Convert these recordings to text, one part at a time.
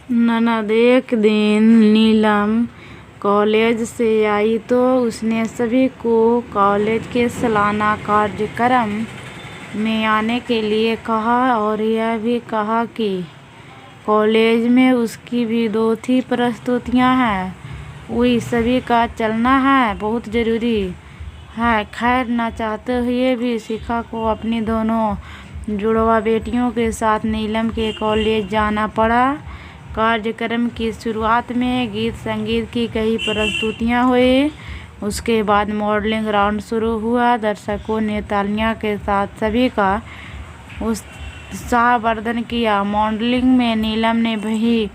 ननद एक दिन नीलम कॉलेज से आई तो उसने सभी को कॉलेज के सालाना कार्यक्रम में आने के लिए कहा और यह भी कहा कि कॉलेज में उसकी भी 2 प्रस्तुतियां हैं, वही सभी का चलना है, बहुत ज़रूरी है। खैर, न चाहते हुए भी शिखा को अपनी दोनों जुड़वा बेटियों के साथ नीलम के कॉलेज जाना पड़ा। कार्यक्रम की शुरुआत में गीत संगीत की कई प्रस्तुतियां हुई। उसके बाद मॉडलिंग राउंड शुरू हुआ। दर्शकों ने तालियों के साथ सभी का उत्साहवर्धन किया। मॉडलिंग में नीलम ने भी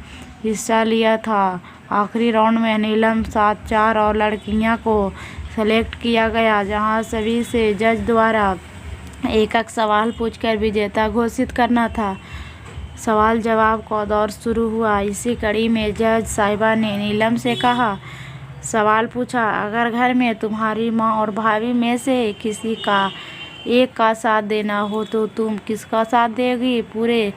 हिस्सा लिया था। आखिरी राउंड में नीलम साथ 4 और लड़कियों को सेलेक्ट किया गया, जहां सभी से जज द्वारा एक सवाल पूछकर विजेता घोषित करना था। सवाल जवाब का दौर शुरू हुआ। इसी कड़ी में जज साहिबा ने नीलम से कहा, सवाल पूछा, अगर घर में तुम्हारी माँ और भाभी में से किसी का एक का साथ देना हो तो तुम किसका साथ देगी? पूरे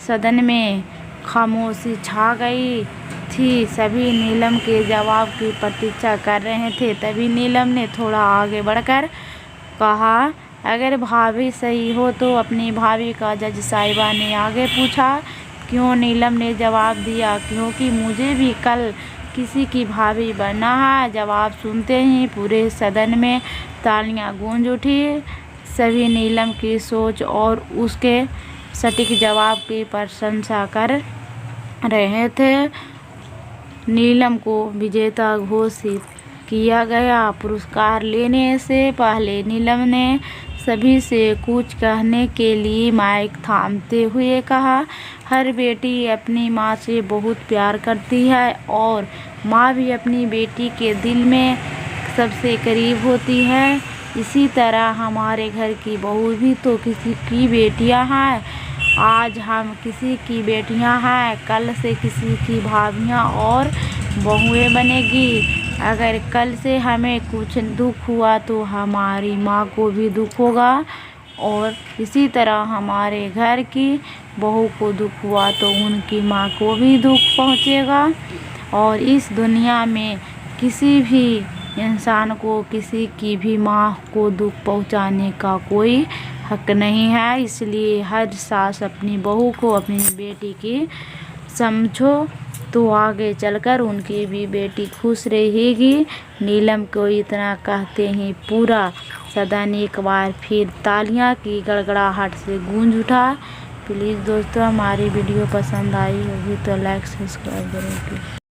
सदन में खामोशी छा गई थी। सभी नीलम के जवाब की प्रतीक्षा कर रहे थे। तभी नीलम ने थोड़ा आगे बढ़कर कहा, अगर भाभी सही हो तो अपनी भाभी का। जज साहिबा ने आगे पूछा, क्यों? नीलम ने जवाब दिया, क्योंकि मुझे भी कल किसी की भाभी बनना है। जवाब सुनते ही पूरे सदन में तालियां गूंज उठी। सभी नीलम की सोच और उसके सटीक जवाब की प्रशंसा कर रहे थे। नीलम को विजेता घोषित किया गया। पुरस्कार लेने से पहले नीलम ने सभी से कुछ कहने के लिए माइक थामते हुए कहा, हर बेटी अपनी माँ से बहुत प्यार करती है और माँ भी अपनी बेटी के दिल में सबसे करीब होती है। इसी तरह हमारे घर की बहू भी तो किसी की बेटियां हैं। आज हम किसी की बेटियां हैं, कल से किसी की भाभियां और बहुएं बनेगी। अगर कल से हमें कुछ दुख हुआ तो हमारी माँ को भी दुख होगा और इसी तरह हमारे घर की बहू को दुख हुआ तो उनकी माँ को भी दुख पहुँचेगा। और इस दुनिया में किसी भी इंसान को किसी की भी माँ को दुख पहुँचाने का कोई हक नहीं है। इसलिए हर सास अपनी बहू को अपनी बेटी की समझो तो आगे चलकर उनकी भी बेटी खुश रहेगी। नीलम को इतना कहते ही पूरा सदन एक बार फिर तालियां की गड़गड़ाहट से गूंज उठा। प्लीज़ दोस्तों, हमारी वीडियो पसंद आई होगी तो लाइक सब्सक्राइब करें।